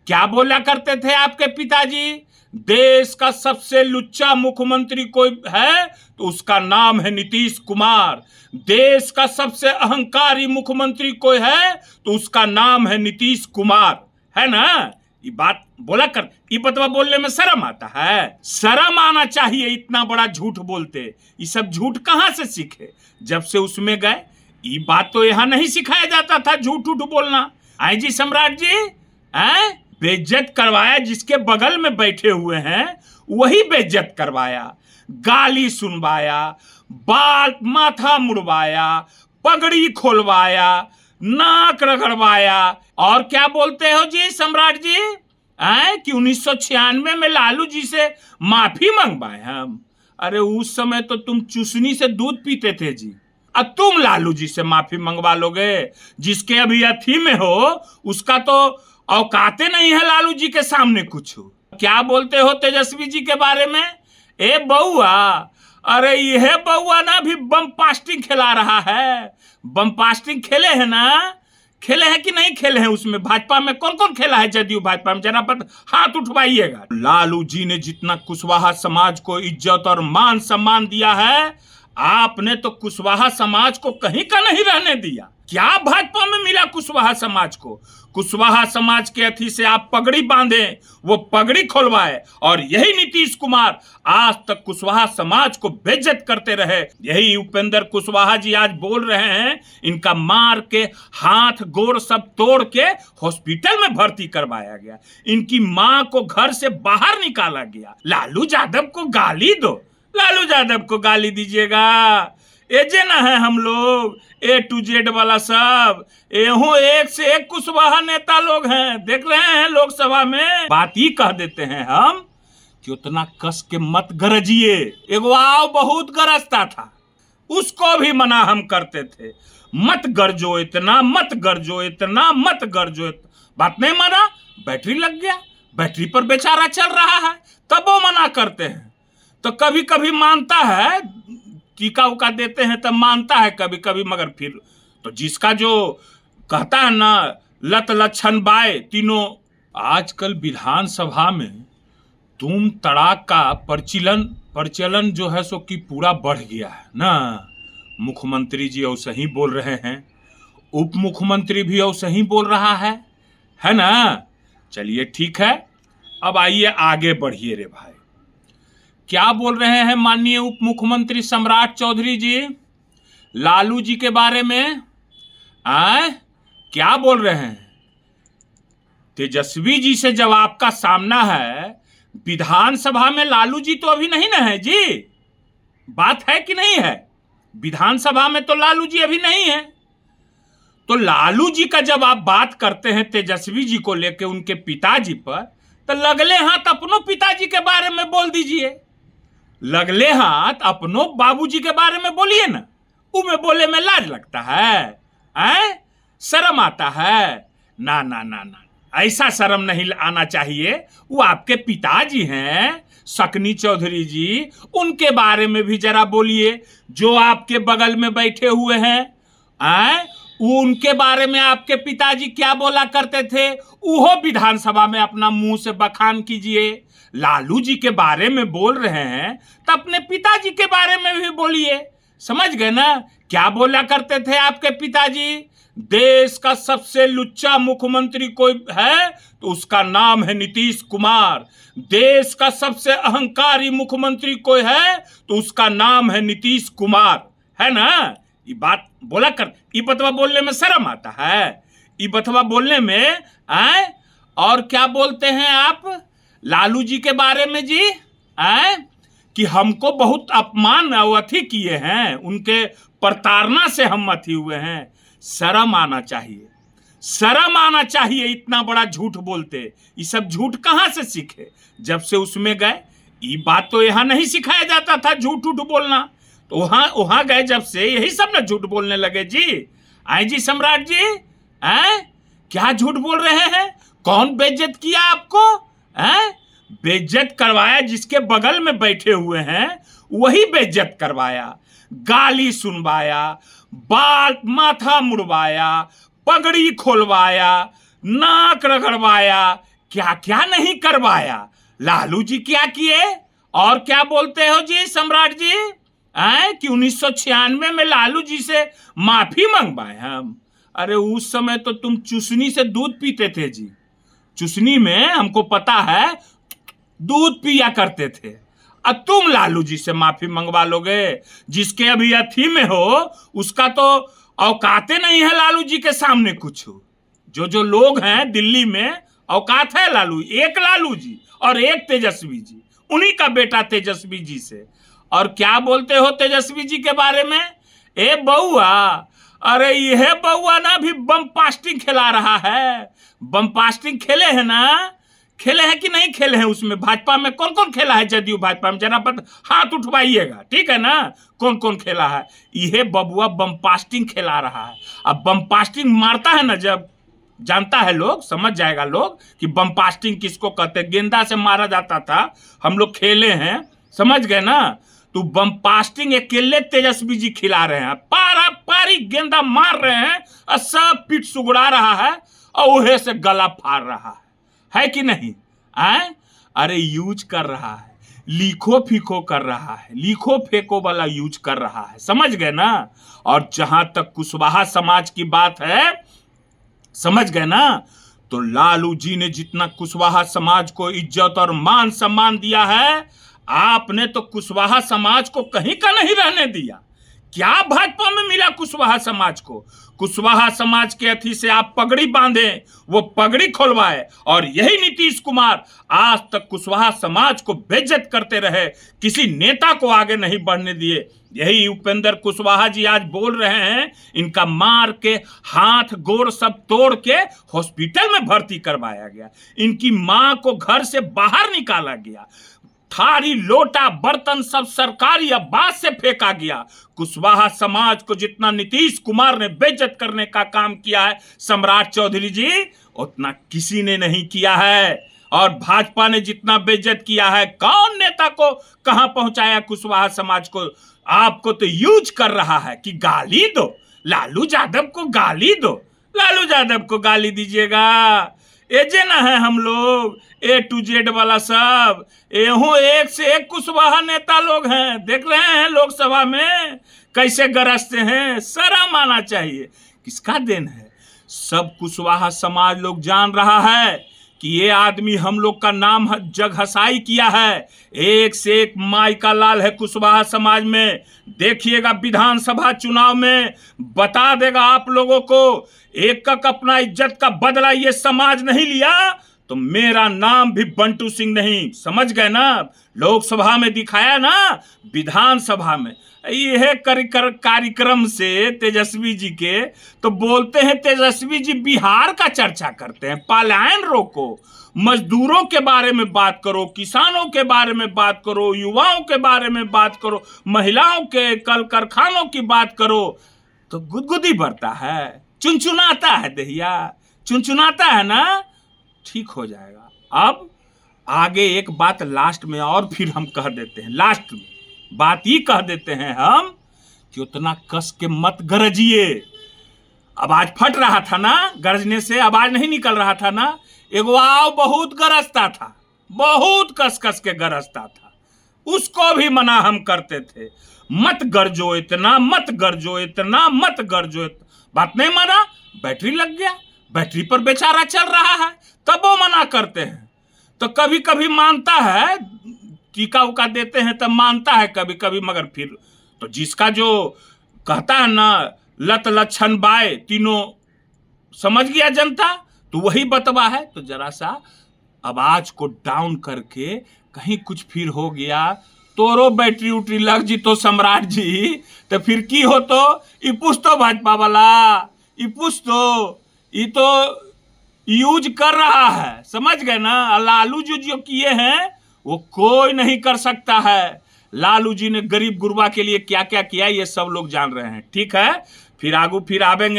क्या बोला करते थे आपके पिताजी? देश का सबसे लुच्चा मुख्यमंत्री कोई है तो उसका नाम है नीतीश कुमार। देश का सबसे अहंकारी मुख्यमंत्री कोई है तो उसका नाम है नीतीश कुमार, है ना? ये बात बोला कर, ये बतवा बोलने में शर्म आता है? शर्म आना चाहिए, इतना बड़ा झूठ बोलते। ये सब झूठ कहाँ से सीखे? जब से उसमें गए। ये बात तो यहाँ नहीं सिखाया जाता था, झूठ उठ बोलना। आई जी सम्राट जी, हैं? बेइज्जत करवाया, जिसके बगल में बैठे हुए हैं वही बेइज्जत करवाया, गाली सुनवाया, बाल माथा मुड़वाया, पगड़ी खोलवाया, नाक रगड़वाया। और क्या बोलते हो जी सम्राट जी, कि 1996 में लालू जी से माफी मंगवाए हम? अरे उस समय तो तुम चुसनी से दूध पीते थे जी, अब तुम लालू जी से माफी मंगवा लोगे? जिसके अभी अथी में हो उसका तो औकाते नहीं है लालू जी के सामने कुछ। क्या बोलते हो तेजस्वी जी के बारे में? ए बउआ, अरे यह बउआ ना भी बम पास्टिंग खिला रहा है। बम पास्टिंग खेले हैं ना? खेले हैं कि नहीं खेले हैं? उसमें भाजपा में कौन कौन खेला है? जदयू भाजपा में जरा हाथ उठवाइएगा। लालू जी ने जितना कुशवाहा समाज को इज्जत और मान सम्मान दिया है, आपने तो कुशवाहा समाज को कहीं का नहीं रहने दिया। क्या भाजपा में मिला कुशवाहा समाज को? कुशवाहा समाज के अथी से आप पगड़ी बांधे, वो पगड़ी खोलवाए, और यही नीतीश कुमार आज तक कुशवाहा समाज को बेइज्जत करते रहे। यही उपेंद्र कुशवाहा जी आज बोल रहे हैं, इनका मार के हाथ गोड़ सब तोड़ के हॉस्पिटल में भर्ती करवाया गया, इनकी मां को घर से बाहर निकाला गया। लालू यादव को गाली दो, लालू यादव को गाली दीजिएगा। एजे ना है हम लोग, A to Z वाला सब, एहो एक से एक कुशवाहा नेता लोग हैं, देख रहे हैं लोकसभा में। बात ही कह देते हैं हम कि उतना कस के मत गरजिए। एगो आओ बहुत गरजता था, उसको भी मना हम करते थे, मत गरजो इतना, मत गरजो इतना, मत गरजो इतना। बात नहीं माना, बैटरी लग गया, बैटरी पर बेचारा चल रहा है, तब वो मना करते हैं। तो कभी कभी मानता है, टीका उका देते हैं तब मानता है कभी कभी, मगर फिर तो जिसका जो कहता है ना, लत लक्षण बाय तीनों। आजकल विधानसभा में धूम तड़ाक का प्रचलन जो है सो कि पूरा बढ़ गया है ना। मुख्यमंत्री जी ऐसे ही बोल रहे हैं, उप मुख्यमंत्री भी ऐसे ही बोल रहा है ना। चलिए ठीक है, अब आइए आगे बढ़िए रे भाई। क्या बोल रहे हैं माननीय उप मुख्यमंत्री सम्राट चौधरी जी लालू जी के बारे में? क्या बोल रहे हैं? तेजस्वी जी से जब आपका सामना है विधानसभा में, लालू जी तो अभी नहीं ना है जी, बात है कि नहीं है? विधानसभा में तो लालू जी अभी नहीं है। तो लालू जी का जब आप बात करते हैं तेजस्वी जी को लेके उनके पिताजी पर, तो लगले हाथ अपनों पिताजी के बारे में बोल दीजिए, लगले हाथ अपनों बाबूजी के बारे में बोलिए ना। उमें बोले में लाज लगता है? शर्म आता है? ना ना ना ना, ऐसा शर्म नहीं आना चाहिए। वो आपके पिताजी हैं सकनी चौधरी जी, उनके बारे में भी जरा बोलिए। जो आपके बगल में बैठे हुए हैं, वो उनके बारे में आपके पिताजी क्या बोला करते थे, वो विधानसभा में अपना मुंह से बखान कीजिए। लालू जी के बारे में बोल रहे हैं तो अपने पिताजी के बारे में भी बोलिए। समझ गए ना? क्या बोला करते थे आपके पिताजी? देश का सबसे लुच्चा मुख्यमंत्री कोई है तो उसका नाम है नीतीश कुमार। देश का सबसे अहंकारी मुख्यमंत्री कोई है तो उसका नाम है नीतीश कुमार, है ना? ये बात बोला कर, ये बतवा बोलने में शर्म आता है? ये बतवा बोलने में और क्या बोलते हैं आप लालू जी के बारे में जी? कि हमको बहुत अपमान अथी किए हैं, उनके प्रताड़ना से हम अथी हुए हैं। शर्म आना चाहिए, शर्म आना चाहिए, इतना बड़ा झूठ बोलते। ये सब झूठ कहाँ से सीखे? जब से उसमें गए। ये बात तो यहाँ नहीं सिखाया जाता था झूठ उठ बोलना, तो वहां गए जब से यही सब ना झूठ बोलने लगे जी। आई जी सम्राट जी, क्या झूठ बोल रहे हैं? कौन बेइज्जत किया आपको? बेइज्जत करवाया, जिसके बगल में बैठे हुए हैं वही बेइज्जत करवाया, गाली सुनवाया, बाल माथा मुड़वाया, पगड़ी खोलवाया, नाक रगड़वाया। क्या क्या नहीं करवाया। लालू जी क्या किए और क्या बोलते हो जी सम्राट जी, कि 1996 में लालू जी से माफी मंगवाए हम। अरे उस समय तो तुम चुसनी से दूध पीते थे जी, चुसनी में हमको पता है दूध पिया करते थे। अब तुम लालू जी से माफी मंगवा लोगे, जिसके अभी अथी में हो उसका तो औकाते नहीं है लालू जी के सामने कुछ। जो लोग हैं दिल्ली में औकात है लालू, एक लालू जी और एक तेजस्वी जी, उन्हीं का बेटा तेजस्वी जी से। और क्या बोलते हो तेजस्वी जी के बारे में, ए बउआ, अरे यह बउआ ना भी बम पास्टिंग खिला रहा है। बम पास्टिंग खेले हैं ना, खेले हैं कि नहीं खेले हैं? उसमें भाजपा में कौन कौन खेला है? जदयू भाजपा में जरा हाथ उठवाइएगा, ठीक है ना, कौन कौन खेला है? यह बबुआ बम पास्टिंग खिला रहा है। अब बम पास्टिंग मारता है ना, जब जानता है लोग, समझ जाएगा लोग कि बम पास्टिंग किसको कहते हैं। गेंदा से मारा जाता था, हम लोग खेले हैं, समझ गए ना। तो बम पास्टिंग अकेले तेजस्वी जी खिला रहे हैं, पारा पारी गेंदा मार रहे हैं और सब पीठ सुगड़ा रहा है और उहे से गला फाड़ रहा है कि नहीं? अरे यूज कर रहा है, लिखो फीको कर रहा है, लिखो फेंको वाला यूज कर रहा है, समझ गए ना। और जहां तक कुशवाहा समाज की बात है, समझ गए ना, तो लालू जी ने जितना कुशवाहा समाज को इज्जत और मान सम्मान दिया है, आपने तो कुशवाहा समाज को कहीं का नहीं रहने दिया। क्या भाजपा में मिला कुशवाहा समाज को? कुशवाहा समाज के अथी से आप पगड़ी बांधे, वो पगड़ी खोलवाए, और यही नीतीश कुमार आज तक कुशवाहा समाज को बेइज्जत करते रहे, किसी नेता को आगे नहीं बढ़ने दिए। यही उपेंद्र कुशवाहा जी आज बोल रहे हैं, इनका मार के हाथ गोड़ सब तोड़ के हॉस्पिटल में भर्ती करवाया गया, इनकी मां को घर से बाहर निकाला गया, थारी लोटा बर्तन सब सरकारी आवास से फेंका गया। कुशवाहा समाज को जितना नीतीश कुमार ने बेइज्जत करने का काम किया है सम्राट चौधरी जी, उतना किसी ने नहीं किया है। और भाजपा ने जितना बेइज्जत किया है, कौन नेता को कहां पहुंचाया कुशवाहा समाज को? आपको तो यूज कर रहा है कि गाली दो, लालू यादव को गाली दो, लालू यादव को गाली दीजिएगा। एजे ना है हम लोग A to Z वाला सब, एहू एक से एक कुशवाहा नेता लोग हैं, देख रहे हैं लोकसभा में कैसे गरजते हैं। शर्म आना चाहिए। किसका देन है? सब कुशवाहा समाज लोग जान रहा है कि ये आदमी हम लोग का नाम जग हसाई किया है। एक से एक माई का लाल है कुशवाहा समाज में। देखिएगा विधानसभा चुनाव में बता देगा आप लोगों को। एक अपना इज्जत का बदला ये समाज नहीं लिया तो मेरा नाम भी बंटू सिंह नहीं, समझ गए ना। लोकसभा में दिखाया ना, विधानसभा में यह कार्यक्रम से तेजस्वी जी के तो बोलते हैं, तेजस्वी जी बिहार का चर्चा करते हैं, पलायन रोको, मजदूरों के बारे में बात करो, किसानों के बारे में बात करो, युवाओं के बारे में बात करो, महिलाओं के कल कारखानों की बात करो, तो गुदगुदी बढ़ता है, चुनचुनाता है दहिया, चुनचुनाता है ना। ठीक हो जाएगा। अब आगे एक बात लास्ट में और फिर हम कह देते हैं, लास्ट में बात ही कह देते हैं हम कि उतना कस के मत गरजिए। आवाज फट रहा था ना, गरजने से आवाज नहीं निकल रहा था ना। एगो आओ बहुत गरजता था, बहुत कस कस के गरजता था, उसको भी मना हम करते थे, मत गरजो इतना, मत गरजो इतना, मत गरजो इतना। बात नहीं माना, बैटरी लग गया, बैटरी पर बेचारा चल रहा है, तब वो मना करते हैं। तो कभी कभी मानता है, टीका उका देते हैं तब मानता है कभी कभी, मगर फिर तो जिसका जो कहता है ना लत लक्षण बाय तीनों समझ गया जनता, तो वही बतवा है। तो जरा सा आवाज को डाउन करके कहीं कुछ फिर हो गया, तोरो बैटरी उटरी लग जी तो सम्राट जी, तो फिर की हो तो ई पूछ तो भाजपा वाला, ई पूछ तो, ये तो यूज कर रहा है, समझ गए ना। लालू जी जो किए हैं वो कोई नहीं कर सकता है। लालू जी ने गरीब गुरबा के लिए क्या क्या किया ये सब लोग जान रहे हैं, ठीक है। फिर आगू फिर आवेंगे।